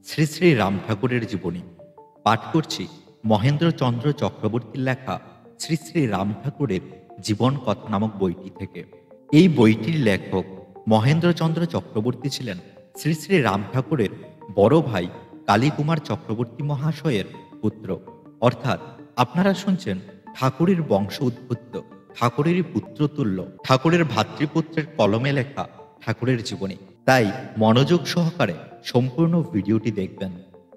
শ্রী শ্রী রাম ঠাকুরের জীবনী পাঠ করছি মহেন্দ্রচন্দ্র চক্রবর্তীর লেখা শ্রী শ্রী রাম ঠাকুরের জীবন কথা নামক বইটি থেকে। এই বইটির লেখক মহেন্দ্রচন্দ্র চক্রবর্তী ছিলেন শ্রী শ্রী রাম ঠাকুরের বড় ভাই কালীকুমার চক্রবর্তী মহাশয়ের পুত্র। অর্থাৎ আপনারা শুনছেন ঠাকুরের বংশ উদ্ভূত, ঠাকুরেরই পুত্রতুল্য, ঠাকুরের ভাতৃপুত্রের কলমে লেখা ঠাকুরের জীবনী। তাই মনোযোগ সহকারে সম্পূর্ণ ভিডিওটি দেখবেন,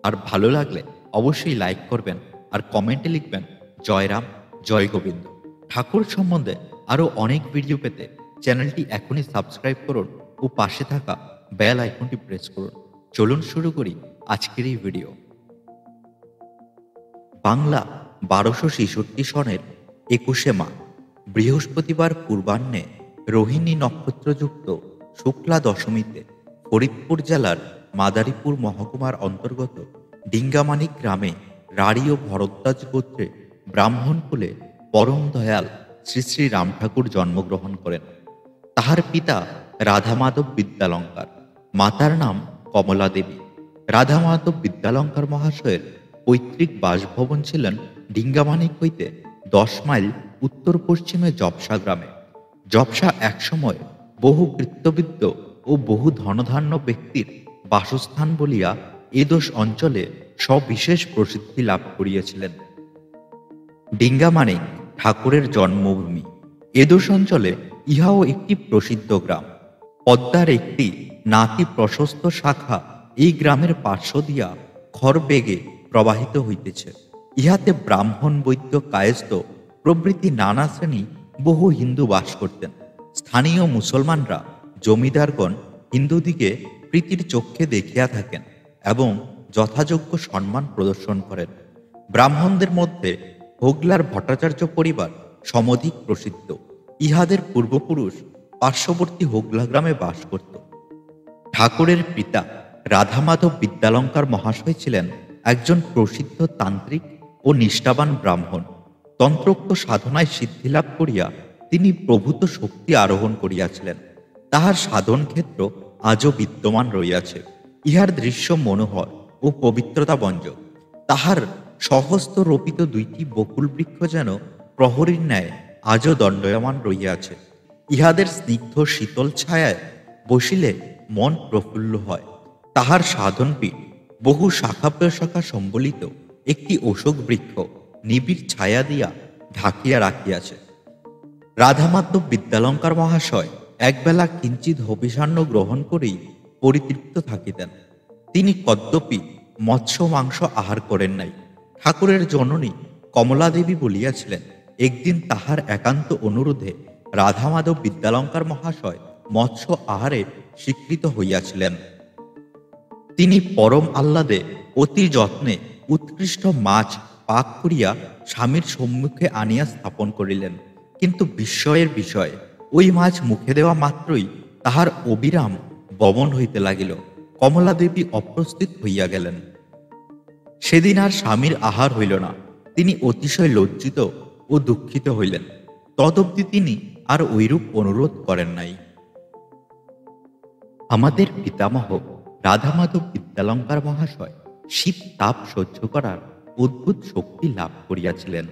আর ভালো লাগলে অবশ্যই লাইক করবেন আর কমেন্টে লিখবেন জয় রাম, জয় গোবিন্দ। ঠাকুর সম্বন্ধে আরও অনেক ভিডিও পেতে চ্যানেলটি এখনই সাবস্ক্রাইব করুন ও পাশে থাকা বেল আইকনটি প্রেস করুন। চলুন শুরু করি আজকের এই ভিডিও। বাংলা 1266 সনের 21শে মাঘ বৃহস্পতিবার পূর্বাহ্নে রোহিণী নক্ষত্রযুক্ত শুক্লা দশমীতে ফরিদপুর জেলার মাদারীপুর মহকুমার অন্তর্গত ডিঙ্গামানিক গ্রামে রাঢ়ী ও ভরদ্বাজ গোত্রে ব্রাহ্মণ কুলে পরম দয়াল শ্রী শ্রী রাম ঠাকুর জন্মগ্রহণ করেন। তাহার পিতা রাধামাধব বিদ্যালঙ্কার, মাতার নাম কমলা দেবী। রাধামাধব বিদ্যালঙ্কার মহাশয়ের পৈতৃক বাসভবন ছিলেন ডিঙ্গামানিক হইতে 10 মাইল উত্তর পশ্চিমে জবসা গ্রামে। জবসা একসময় বহু কৃত্যবিদ্য ও বহু ধনধান্য ব্যক্তির বাসস্থান বলিয়া এদোষ অঞ্চলে সবিশেষ প্রসিদ্ধি লাভ করিয়াছিলেন। ডিঙ্গামানিক ঠাকুরের জন্মভূমি। এদোষ অঞ্চলে ইহাও একটি প্রসিদ্ধ গ্রাম। পদ্মার একটি নাতি প্রশস্ত শাখা এই গ্রামের পার্শ্ব দিয়া খরবেগে প্রবাহিত হইতেছে। ইহাতে ব্রাহ্মণ, বৈদ্য, কায়স্থ প্রভৃতি নানা শ্রেণী বহু হিন্দু বাস করতেন। স্থানীয় মুসলমানরা জমিদারগণ হিন্দুদিকে প্রীতির চক্ষে দেখিয়া থাকেন এবং যথাযোগ্য সম্মান প্রদর্শন করেন। ব্রাহ্মণদের মধ্যে হোগলার ভট্টাচার্য পরিবার সমধিক প্রসিদ্ধ। ইহাদের পূর্বপুরুষ পার্শ্ববর্তী হোগলা গ্রামে বাস করত। ঠাকুরের পিতা রাধামাধব বিদ্যালঙ্কার মহাশয় ছিলেন একজন প্রসিদ্ধ তান্ত্রিক ও নিষ্ঠাবান ব্রাহ্মণ। তন্ত্রোক্ত সাধনায় সিদ্ধিলাভ করিয়া তিনি প্রভূত শক্তি আরোহণ করিয়াছিলেন। তাহার সাধন ক্ষেত্র আজও বিদ্যমান রইয়াছে। ইহার দৃশ্য মনোহর ও পবিত্রতাবঞ্জক। তাহার সহস্ত রোপিত 2টি বকুল বৃক্ষ যেন প্রহরীর ন্যায় আজও দণ্ডায়মান রইয়াছে। ইহাদের স্নিগ্ধ শীতল ছায়ায় বসিলে মন প্রফুল্ল হয়। তাহার সাধনপীঠ বহু শাখা প্রশাখা সম্বলিত একটি অশোক বৃক্ষ নিবিড় ছায়া দিয়া ঢাকিয়া রাখিয়াছে। রাধামাধব বিদ্যালঙ্কার মহাশয় একবেলা কিঞ্চিৎ হবিষান্ন গ্রহণ করেই পরিতৃপ্ত থাকিতেন। তিনি কদ্যপি মৎস্য মাংস আহার করেন নাই। ঠাকুরের জননী কমলা দেবী বলিয়াছিলেন, একদিন তাহার একান্ত অনুরোধে রাধামাধব বিদ্যালঙ্কার মহাশয় মৎস্য আহারে স্বীকৃত হইয়াছিলেন। তিনি পরম আহ্লাদে অতি যত্নে উৎকৃষ্ট মাছ পাক করিয়া স্বামীর সম্মুখে আনিয়া স্থাপন করিলেন। কিন্তু বিস্ময়ের বিষয়, ওই মাছ মুখে দেওয়া মাত্রই তাহার অবিরাম বমন হইতে লাগিল। কমলা দেবী অপ্রস্তুত হইয়া গেলেন। সেদিন আর স্বামীর আহার হইল না। তিনি অতিশয় লজ্জিত ও দুঃখিত হইলেন। তদব্দি তিনি আর ঐরূপ অনুরোধ করেন নাই। আমাদের পিতামহ রাধামাধব বিদ্যালঙ্কার মহাশয় শীত তাপ সহ্য করার অদ্ভুত শক্তি লাভ করিয়াছিলেন।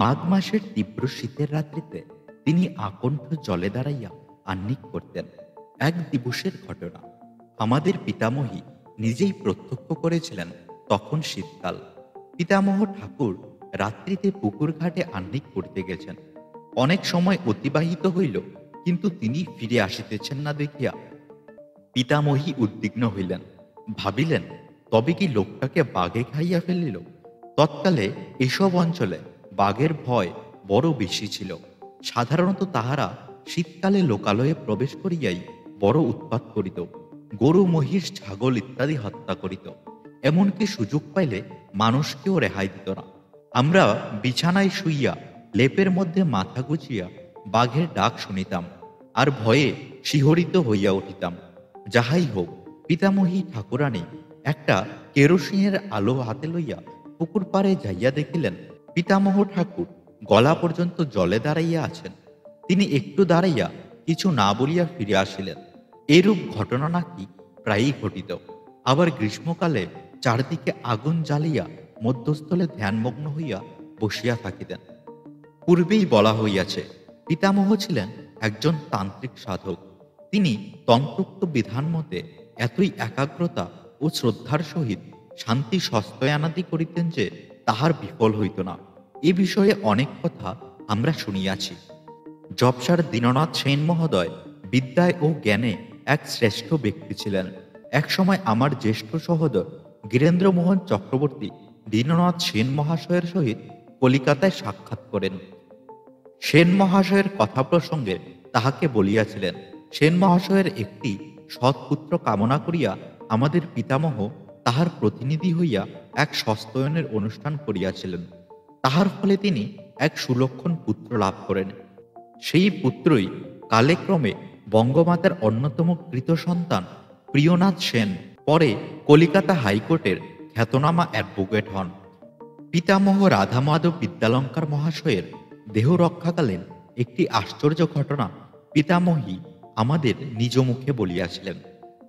মাঘ মাসের তীব্র শীতের রাত্রিতে তিনি আকণ্ঠ জলে দাঁড়াইয়া আহ্নিক করতেন। এক দিবসের ঘটনা আমাদের পিতামহী নিজেই প্রত্যক্ষ করেছিলেন। তখন শীতকাল। পিতামহ ঠাকুর রাত্রিতে পুকুর ঘাটে আহ্নিক করতে গেছেন। অনেক সময় অতিবাহিত হইল, কিন্তু তিনি ফিরে আসিতেছেন না দেখিয়া পিতামহী উদ্বিগ্ন হইলেন। ভাবিলেন, তবে কি লোকটাকে বাঘে খাইয়া ফেলিল? তৎকালে এসব অঞ্চলে বাঘের ভয় বড় বেশি ছিল। সাধারণত তাহারা শীতকালে লোকালয়ে প্রবেশ করিয়াই বড় উৎপাত করিত। গরু, মহিষ, ছাগল ইত্যাদি হত্যা করিত। এমনকি সুযোগ পাইলে মানুষকেও রেহাই দিত না। আমরা বিছানায় শুইয়া লেপের মধ্যে মাথা গুছিয়া বাঘের ডাক শুনিতাম আর ভয়ে শিহরিত হইয়া উঠিতাম। যাহাই হোক, পিতামহী ঠাকুরানী একটা কেরোসিনের আলো হাতে লইয়া পুকুর পাড়ে যাইয়া দেখিলেন পিতামহ ঠাকুর গলা পর্যন্ত জলে দাঁড়াইয়া আছেন। তিনি একটু দাঁড়াইয়া কিছু না বলিয়া ফিরে আসিলেন। এরূপ ঘটনা নাকি প্রায়ই ঘটিত। আবার গ্রীষ্মকালে চারিদিকে আগুন জ্বালিয়া মধ্যস্থলে ধ্যানমগ্ন হইয়া বসিয়া থাকিতেন। পূর্বেই বলা হইয়াছে, পিতামহ ছিলেন একজন তান্ত্রিক সাধক। তিনি তন্ত্রোক্ত বিধান মতে এতই একাগ্রতা ও শ্রদ্ধার সহিত শান্তি সস্তয়ানাদি করিতেন যে তাহার বিফল হইত না। এ বিষয়ে অনেক কথা আমরা শুনিয়াছি। জবসার দীননাথ সেন মহোদয় বিদ্যায় ও জ্ঞানে এক শ্রেষ্ঠ ব্যক্তি ছিলেন। একসময় আমার জ্যেষ্ঠ সহোদর গিরেন্দ্রমোহন চক্রবর্তী দীননাথ সেন মহাশয়ের সহিত কলিকাতায় সাক্ষাৎ করেন। সেন মহাশয়ের কথা প্রসঙ্গে তাহাকে বলিয়াছিলেন, সেন মহাশয়ের একটি সৎপুত্র কামনা করিয়া আমাদের পিতামহ তাহার প্রতিনিধি হইয়া এক সস্তয়নের অনুষ্ঠান করিয়াছিলেন। তাহার ফলে তিনি এক সুলক্ষণ পুত্র লাভ করেন। সেই পুত্রই কালেক্রমে বঙ্গমাতার অন্যতম কৃত সন্তান প্রিয়নাথ সেন পরে কলিকাতা হাইকোর্টের খ্যাতনামা অ্যাডভোকেট হন। পিতামহ রাধামাধব বিদ্যালঙ্কার মহাশয়ের দেহ রক্ষাকালীন একটি আশ্চর্য ঘটনা পিতামহী আমাদের নিজ মুখে বলিয়াছিলেন।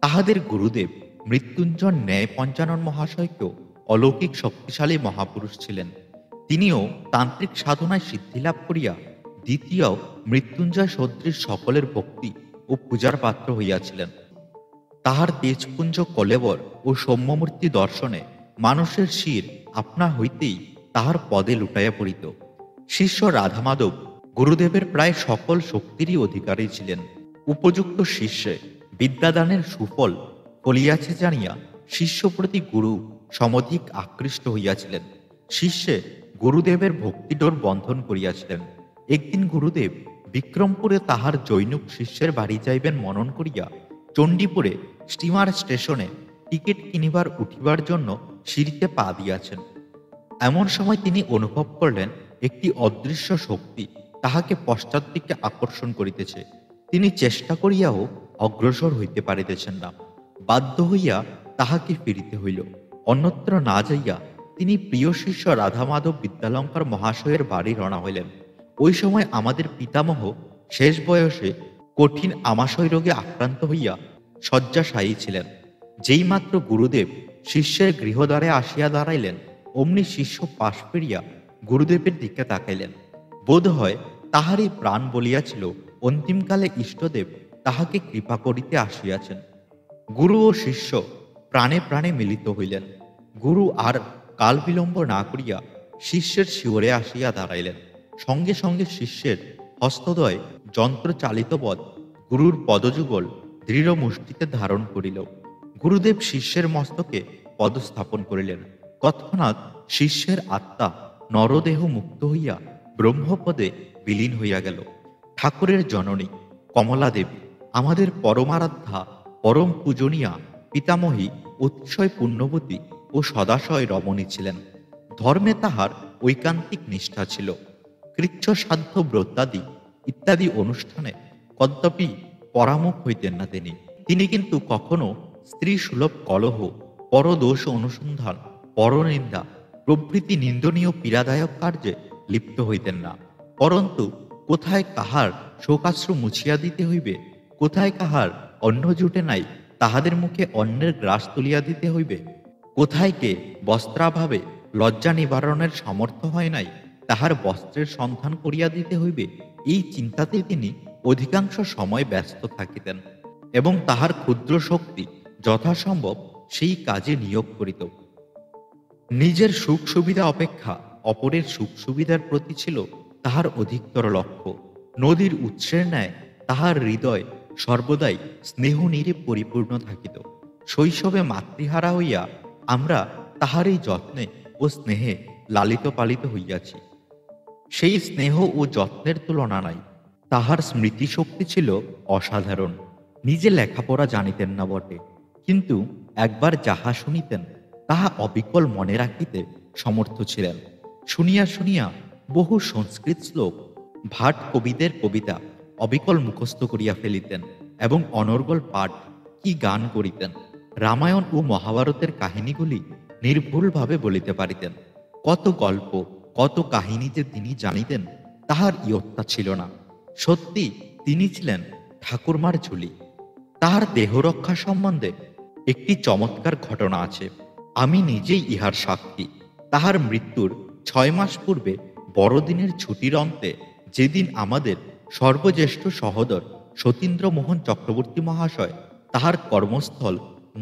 তাহাদের গুরুদেব মৃত্যুঞ্জয় ন্যায় পঞ্চানন মহাশয়কেও অলৌকিক শক্তিশালী মহাপুরুষ ছিলেন। তিনিও তান্ত্রিক সাধনায় সিদ্ধিলাভ করিয়া দ্বিতীয় মৃত্যুঞ্জয় সদৃশ সকলের ভক্তি ও পূজার পাত্র হইয়াছিলেন। তাহার তেজপুঞ্জ কলেবর ও সৌম্যমূর্তি দর্শনে মানুষের শির আপনা হইতেই তাহার পদে লুটাইয়া পড়িত। শিষ্য রাধামাধব গুরুদেবের প্রায় সকল শক্তিরই অধিকারী ছিলেন। উপযুক্ত শিষ্যে বিদ্যাদানের সুফল ফলিয়াছে জানিয়া শিষ্য প্রতি গুরু সমধিক আকৃষ্ট হইয়াছিলেন। শিষ্যে গুরুদেবের ভক্তিডোর বন্ধন করিয়াছিলেন। একদিন গুরুদেব বিক্রমপুরে তাহার জৈনুক শিষ্যের বাড়ি যাইবেন মনন করিয়া চণ্ডীপুরে স্টিমার স্টেশনে টিকিট কিনিবার উঠিবার জন্য সিঁড়িতে পা দিয়াছেন। এমন সময় তিনি অনুভব করলেন একটি অদৃশ্য শক্তি তাহাকে পশ্চাৎ দিকে আকর্ষণ করিতেছে। তিনি চেষ্টা করিয়াও অগ্রসর হইতে পারিতেছেন না। বাধ্য হইয়া তাহাকে ফিরিতে হইল। অন্যত্র না যাইয়া তিনি প্রিয় শিষ্য রাধামাধব বিদ্যালঙ্কার মহাশয়ের বাড়ি রওনা হইলেন। ওই সময় আমাদের পিতামহ শেষ বয়সে কঠিন আমাশয় রোগে আক্রান্ত হইয়া শয্যাশায়ী ছিলেন। যেইমাত্র গুরুদেব শিষ্যের গৃহদ্বারে আসিয়া দাঁড়াইলেন, অমনি শিষ্য পাশ ফিরিয়া গুরুদেবের দিকে তাকাইলেন। বোধ হয় তাহারই প্রাণ বলিয়াছিল অন্তিমকালে ইষ্টদেব তাহাকে কৃপা করিতে আসিয়াছেন। গুরু ও শিষ্য প্রাণে প্রাণে মিলিত হইলেন। গুরু আর কাল বিলম্ব না করিয়া শিষ্যের শিওরে আসিয়া দাঁড়াইলেন। সঙ্গে সঙ্গে শিষ্যের হস্তদ্বয় যন্ত্রচালিত বধ গুরুর পদযুগল দৃঢ় মুষ্টিতে ধারণ করিল। গুরুদেব শিষ্যের মস্তকে পদস্থাপন করিলেন। তৎক্ষণাৎ শিষ্যের আত্মা নরদেহ মুক্ত হইয়া ব্রহ্মপদে বিলীন হইয়া গেল। ঠাকুরের জননী কমলা দেবী আমাদের পরমারাধ্যা পরম পূজনীয়া পিতামহী অতিশয় পুণ্যবতী ও সদাশয় রমণী ছিলেন। ধর্মে তাহার ঐকান্তিক নিষ্ঠা ছিল। কৃচ্ছ সাধ্য ব্রতাদি ইত্যাদি অনুষ্ঠানে কদাপি পরামুখ হইতেন না তিনি কিন্তু কখনো স্ত্রী সুলভ কলহ, পরদোষ অনুসন্ধান, পরনিন্দা প্রভৃতি নিন্দনীয় পীড়াদায়ক কার্যে লিপ্ত হইতেন না। পরন্তু কোথায় কাহার শোকাশ্রু মুছিয়া দিতে হইবে, কোথায় কাহার অন্ন জুটে নাই তাহাদের মুখে অন্নের গ্রাস তুলিয়া দিতে হইবে, কোথায় কে বস্ত্রাভাবে লজ্জা নিবারণের সামর্থ্য হয় নাই তাহার বস্ত্রের সন্ধান করিয়া দিতে হইবে, এই চিন্তাতেই তিনি অধিকাংশ সময় ব্যস্ত থাকিতেন এবং তাহার ক্ষুদ্র শক্তি যথাসম্ভব সেই কাজে নিয়োগ করিত। নিজের সুখ সুবিধা অপেক্ষা অপরের সুখ সুবিধার প্রতি ছিল তাহার অধিকতর লক্ষ্য। নদীর উৎসের ন্যায় তাহার হৃদয় সর্বদাই স্নেহ নীরে পরিপূর্ণ থাকিত। শৈশবে মাতৃহারা হইয়া আমরা তাহার এই যত্নে ও স্নেহে লালিত পালিত হইয়াছি। সেই স্নেহ ও যত্নের তুলনা নাই। তাহার স্মৃতিশক্তি ছিল অসাধারণ। নিজে লেখাপড়া জানিতেন না বটে, কিন্তু একবার যাহা শুনিতেন তাহা অবিকল মনে রাখিতে সমর্থ ছিলেন। শুনিয়া শুনিয়া বহু সংস্কৃত শ্লোক, ভাট কবিদের কবিতা অবিকল মুখস্থ করিয়া ফেলিতেন এবং অনর্গল পাঠ কি গান করিতেন। রামায়ণ ও মহাভারতের কাহিনীগুলি নির্ভুলভাবে বলিতে পারিতেন। কত গল্প, কত কাহিনী যে তিনি জানিতেন তাহার ইয়ত্তা ছিল না। সত্যি তিনি ছিলেন ঠাকুরমার ঝুলি। তাহার দেহরক্ষা সম্বন্ধে একটি চমৎকার ঘটনা আছে, আমি নিজেই ইহার সাক্ষী। তাহার মৃত্যুর 6 মাস পূর্বে বড়দিনের ছুটির অন্তে, যেদিন আমাদের সর্বজ্যেষ্ঠ সহোদর সতীন্দ্রমোহন চক্রবর্তী মহাশয় তাহার কর্মস্থল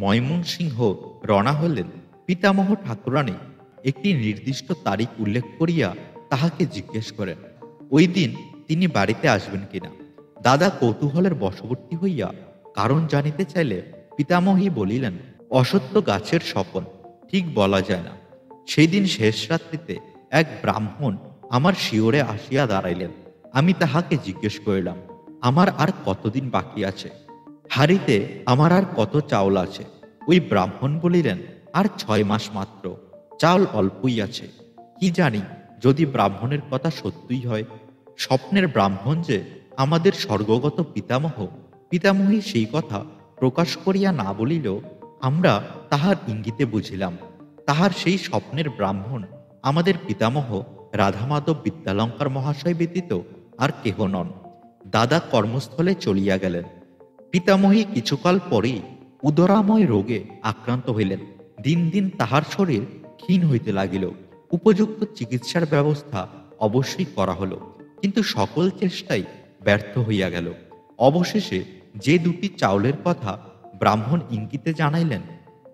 ময়মনসিংহ রওনা হইলেন, পিতামহ ঠাকুরানী একটি নির্দিষ্ট তারিখ উল্লেখ করিয়া তাহাকে জিজ্ঞেস করেন, ওই দিন তিনি বাড়িতে আসবেন কিনা। দাদা কৌতূহলের বশবর্তী হইয়া কারণ জানিতে চাইলে পিতামহী বলিলেন, অসত্য গাছের স্বপন, ঠিক বলা যায় না। সেই দিন শেষ রাত্রিতে এক ব্রাহ্মণ আমার শিওরে আসিয়া দাঁড়াইলেন। আমি তাহাকে জিজ্ঞেস করিলাম, আমার আর কতদিন বাকি আছে, হাড়িতে আমার আর কত চাউল আছে। ওই ব্রাহ্মণ বলিলেন, আর 6 মাস মাত্র, চাউল অল্পই আছে। কি জানি যদি ব্রাহ্মণের কথা সত্যই হয়। স্বপ্নের ব্রাহ্মণ যে আমাদের স্বর্গগত পিতামহ, পিতামহী সেই কথা প্রকাশ করিয়া না বলিলেও আমরা তাহার ইঙ্গিতে বুঝিলাম, তাহার সেই স্বপ্নের ব্রাহ্মণ আমাদের পিতামহ রাধামাধব বিদ্যালঙ্কার মহাশয় ব্যতীত আর কেহ নন। দাদা কর্মস্থলে চলিয়া গেলেন। পিতামহী কিছুকাল পরেই উদরাময় রোগে আক্রান্ত হইলেন। দিন দিন তাহার শরীর ক্ষীণ হইতে লাগিল। উপযুক্ত চিকিৎসার ব্যবস্থা অবশ্যই করা হলো, কিন্তু সকল চেষ্টাই ব্যর্থ হইয়া গেল। অবশেষে যে 2টি চাউলের কথা ব্রাহ্মণ ইঙ্গিতে জানাইলেন,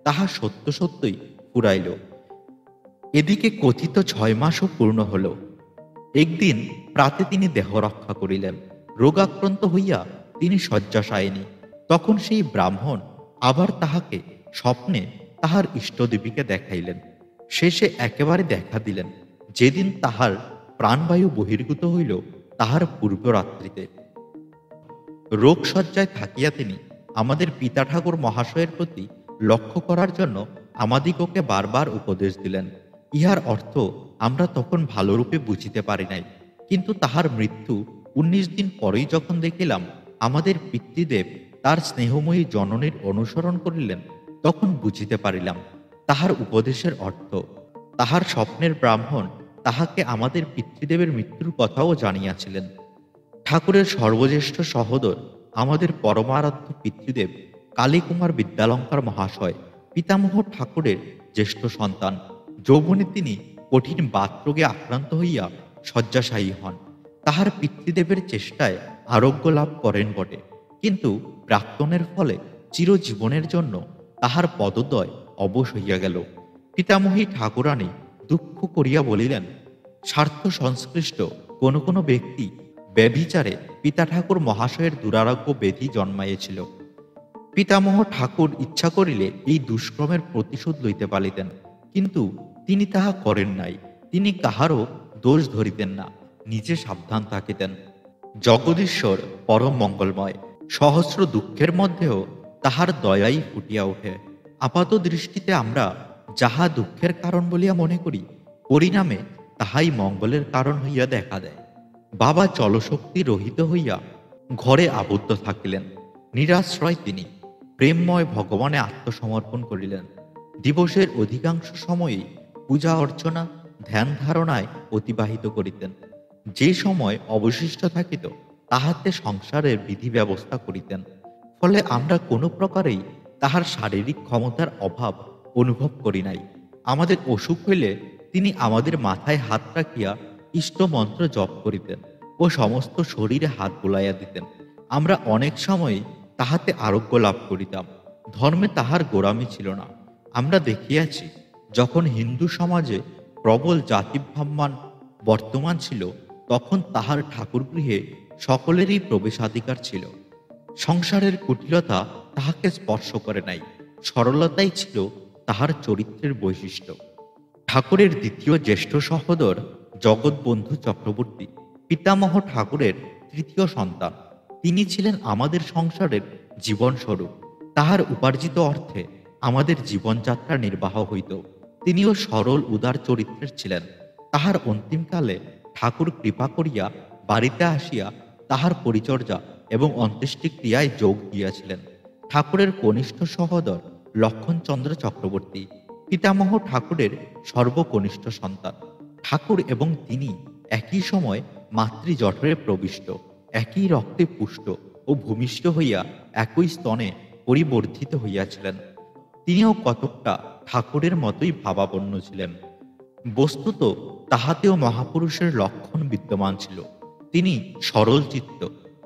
তাহা সত্য সত্যই ফুরাইল। এদিকে কথিত 6 মাসও পূর্ণ হল। একদিন প্রাতে তিনি দেহ রক্ষা করিলেন। রোগাক্রান্ত হইয়া তিনি শয্যাশায়িনী। তখন সেই ব্রাহ্মণ আবার তাহাকে স্বপ্নে তাহার ইষ্টদেবীকে দেখাইলেন। শেষে একেবারে দেখা দিলেন, যেদিন তাহার প্রাণবায়ু বহির্গত হইল তাহার পূর্বরাত্রিতে। রোগশয্যায় থাকিয়া তিনি আমাদের পিতা ঠাকুর মহাশয়ের প্রতি লক্ষ্য করার জন্য আমাদিগকে বারবার উপদেশ দিলেন। ইহার অর্থ আমরা তখন ভালোরূপে বুঝিতে পারি নাই, কিন্তু তাহার মৃত্যু 19 দিন পরেই যখন দেখিলাম আমাদের পিতৃদেব তার স্নেহময়ী জননীর অনুসরণ করিলেন, তখন বুঝিতে পারিলাম তাহার উপদেশের অর্থ। তাহার স্বপ্নের ব্রাহ্মণ তাহাকে আমাদের পিতৃদেবের মৃত্যুর কথাও জানিয়াছিলেন। ঠাকুরের সর্বজ্যেষ্ঠ সহোদর আমাদের পরমারাধ্য পিতৃদেব কালীকুমার বিদ্যালঙ্কার মহাশয় পিতামহ ঠাকুরের জ্যেষ্ঠ সন্তান। যৌবনে তিনি কঠিন বাতরোগে আক্রান্ত হইয়া শয্যাশায়ী হন। তাহার পিতৃদেবের চেষ্টায় আরোগ্য লাভ করেন বটে, কিন্তু প্রাক্তনের ফলে চিরজীবনের জন্য তাহার পদদ্বয় অবশ হইয়া গেল। পিতামহী ঠাকুরানী দুঃখ করিয়া বলিলেন, স্বার্থ সংশ্লিষ্ট কোনো কোনো ব্যক্তি ব্যভিচারে পিতা ঠাকুর মহাশয়ের দুরারোগ্য ব্যাধি জন্মাইয়াছিল। পিতামহ ঠাকুর ইচ্ছা করিলে এই দুষ্কর্মের প্রতিশোধ লইতে পারিতেন, কিন্তু তিনি তাহা করেন নাই। তিনি কাহারও দোষ ধরিতেন না, নিজে সাবধান থাকিতেন। জগদীশ্বর পরম মঙ্গলময়, সহস্র দুঃখের মধ্যেও তাহার দয়াই ফুটিয়া ওঠে। আপাত দৃষ্টিতে আমরা যাহা দুঃখের কারণ বলিয়া মনে করি, পরিণামে তাহাই মঙ্গলের কারণ হইয়া দেখা দেয়। বাবা চলশক্তি রহিত হইয়া ঘরে আবদ্ধ থাকিলেন। নিরাশ্রয় তিনি প্রেমময় ভগবানে আত্মসমর্পণ করিলেন। দিবসের অধিকাংশ সময়ই পূজা অর্চনা ধ্যান ধারণায় অতিবাহিত করিতেন। যে সময় অবশিষ্ট থাকিত তাহাতে সংসারের বিধি ব্যবস্থা করিতেন। ফলে আমরা কোনো প্রকারেই তাহার শারীরিক ক্ষমতার অভাব অনুভব করি নাই। আমাদের অসুখ হইলে তিনি আমাদের মাথায় হাত রাখিয়া ইষ্টমন্ত্র জপ করিতেন ও সমস্ত শরীরে হাত বুলাইয়া দিতেন। আমরা অনেক সময় তাহাতে আরোগ্য লাভ করিতাম। ধর্মে তাহার গোড়ামি ছিল না। আমরা দেখিয়াছি, যখন হিন্দু সমাজে প্রবল জাতিভ্রাম্মান বর্তমান ছিল, তখন তাহার ঠাকুরগৃহে সকলেরই প্রবেশাধিকার ছিল। সংসারের কুটিলতা তাহাকে স্পর্শ করে নাই। সরলতাই ছিল তাহার চরিত্রের বৈশিষ্ট্য। ঠাকুরের দ্বিতীয় জ্যেষ্ঠ সহোদর জগৎবন্ধু চক্রবর্তী পিতামহ ঠাকুরের তৃতীয় সন্তান। তিনি ছিলেন আমাদের সংসারের জীবনস্বরূপ। তাহার উপার্জিত অর্থে আমাদের জীবনযাত্রা নির্বাহ হইত। তিনিও সরল উদার চরিত্রের ছিলেন। তাহার অন্তিমকালে ঠাকুর কৃপা করিয়া বাড়িতে আসিয়া তাহার পরিচর্যা এবং অন্ত্যেষ্টিক্রিয়ায় যোগ দিয়াছিলেন। ঠাকুরের কনিষ্ঠ সহোদর লক্ষণচন্দ্র চক্রবর্তী পিতামহ ঠাকুরের সর্বকনিষ্ঠ সন্তান। ঠাকুর এবং তিনি একই সময় মাতৃজঠরে প্রবিষ্ট, একই রক্তে পুষ্ট ও ভূমিষ্ঠ হইয়া একই স্তনে পরিবর্ধিত হইয়াছিলেন। তিনিও কতকটা ঠাকুরের মতোই ভাবাপন্ন ছিলেন। বস্তুত তাহাতেও মহাপুরুষের লক্ষণ বিদ্যমান ছিল। তিনি সরলচিত্ত,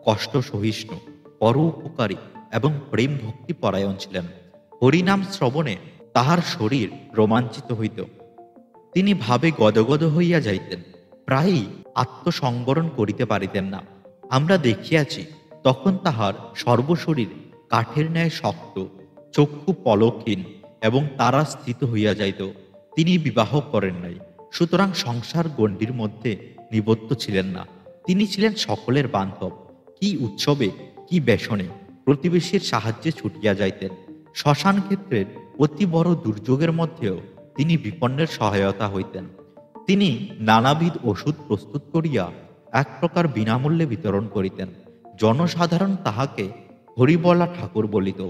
কষ্ট সহিষ্ণু, পরোপকারী এবং প্রেম ভক্তি পরায়ণ ছিলেন। হরিনাম শ্রবণে তাহার শরীর রোমাঞ্চিত হইত। তিনি ভাবে গদগদ হইয়া যাইতেন, প্রায়ই আত্মসংবরণ করিতে পারিতেন না। আমরা দেখিয়াছি তখন তাহার সর্বশরীর কাঠের ন্যায় শক্ত, চক্ষু পলকহীন এবং তারা স্থিত হইয়া যাইত। তিনি বিবাহ করেন নাই, সুতরাং সংসার গণ্ডির মধ্যে নিবদ্ধ ছিলেন না। তিনি ছিলেন সকলের বান্ধব। কি উৎসবে, কি বেসনে প্রতিবেশীর সাহায্যে ছুটিয়া যাইতেন। শ্মশান ক্ষেত্রের অতি বড় দুর্যোগের মধ্যেও তিনি বিপন্নের সহায়তা হইতেন। তিনি নানাবিধ ওষুধ প্রস্তুত করিয়া এক প্রকার বিনামূল্যে বিতরণ করিতেন। জনসাধারণ তাহাকে হরিবলা ঠাকুর বলিত।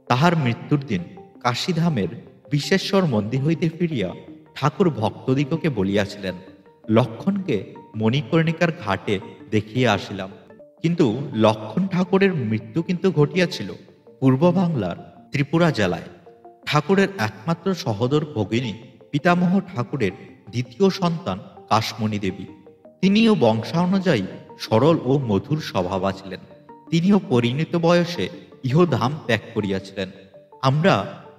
তাহার মৃত্যুর দিন কাশীধামের বিশ্বেশ্বর মন্দির হইতে ফিরিয়া ঠাকুর ভক্তদিগকে বলিয়াছিলেন, লক্ষণকে মণিকর্ণিকার ঘাটে দেখিয়া আসিলাম। কিন্তু লক্ষণ ঠাকুরের মৃত্যু কিন্তু ঘটিয়াছিল পূর্ব বাংলার ত্রিপুরা জেলায়। ঠাকুরের একমাত্র সহোদর ভগিনী পিতামহ ঠাকুরের দ্বিতীয় সন্তান কাশমণি দেবী। তিনিও বংশানুযায়ী সরল ও মধুর স্বভাবা ছিলেন। তিনিও পরিণত বয়সে ইহধাম ত্যাগ করিয়াছিলেন। আমরা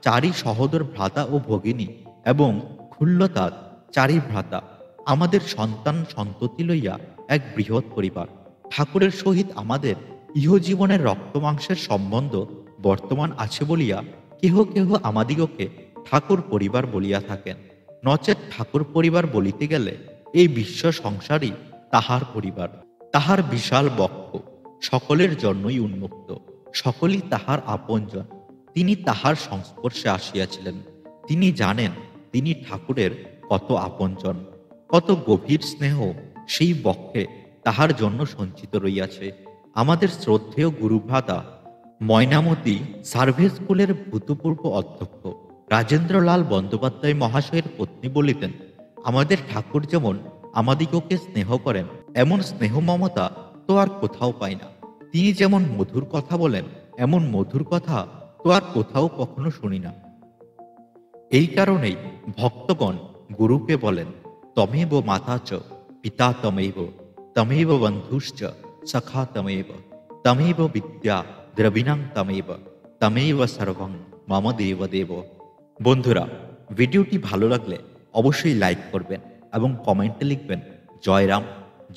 চারি সহোদর ভ্রাতা ও ভগিনী এবং খুল্লতার চারি ভ্রাতা, আমাদের সন্তান সন্ততি লইয়া এক বৃহৎ পরিবার। ঠাকুরের সহিত আমাদের ইহজীবনের রক্তমাংসের সম্বন্ধ বর্তমান আছে বলিয়া কেহ কেহ আমাদিগকে ঠাকুর পরিবার বলিয়া থাকেন। নচেৎ ঠাকুর পরিবার বলিতে গেলে এই বিশ্ব সংসারই তাহার পরিবার। তাহার বিশাল বক্ষ সকলের জন্যই উন্মুক্ত, সকলেই তাহার আপনজন। তিনি তাহার সংস্পর্শে আসিয়াছিলেন। তিনি জানেন তিনি ঠাকুরের কত আপনজন, কত গভীর স্নেহ সেই বক্ষে তাহার জন্য সঞ্চিত রইয়াছে। আমাদের শ্রদ্ধেয় গুরুভ্রাতা ময়নামতি সার্ভে স্কুলের ভূতপূর্ব অধ্যক্ষ রাজেন্দ্রলাল বন্দ্যোপাধ্যায় মহাশয়ের পত্নী বলিতেন, আমাদের ঠাকুর যেমন আমাদিগকে স্নেহ করেন, এমন স্নেহ মমতা তো আর কোথাও পাই না। তিনি যেমন মধুর কথা বলেন, এমন মধুর কথা তো আর কোথাও কখনো শুনি না। এই কারণেই ভক্তগণ গুরুকে বলেন, তমেব মাতা চ পিতা তমেব, তমেব বন্ধুশ্চ সখা তমেব, তমেব বিদ্যা দ্রবিণাং তমেব, তমেব সর্বং মম দেব দেব। বন্ধুরা, ভিডিওটি ভালো লাগলে অবশ্যই লাইক করবেন এবং কমেন্টে লিখবেন জয় রাম,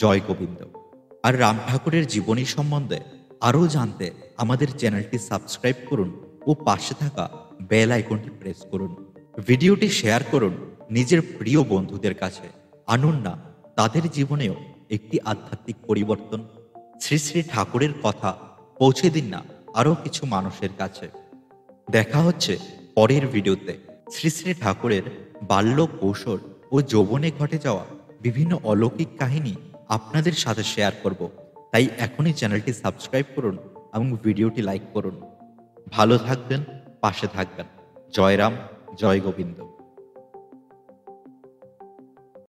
জয় গোবিন্দ। আর রাম ঠাকুরের জীবনী সম্বন্ধে আরও জানতে আমাদের চ্যানেলটি সাবস্ক্রাইব করুন ও পাশে থাকা বেল আইকনটি প্রেস করুন। ভিডিওটি শেয়ার করুন নিজের প্রিয় বন্ধুদের কাছে। আনুন না তাদের জীবনেও একটি আধ্যাত্মিক পরিবর্তন। শ্রী শ্রী ঠাকুরের কথা পৌঁছে দিন না আরও কিছু মানুষের কাছে। দেখা হচ্ছে পরের ভিডিওতে। শ্রী শ্রী ঠাকুরের বাল্য, কৈশোর ও যৌবনে ঘটে যাওয়া বিভিন্ন অলৌকিক কাহিনী আপনাদের সাথে শেয়ার করব। তাই এখনই চ্যানেলটি সাবস্ক্রাইব করুন এবং ভিডিওটি লাইক করুন। ভালো থাকবেন, পাশে থাকবেন। জয় রাম, জয় গোবিন্দ।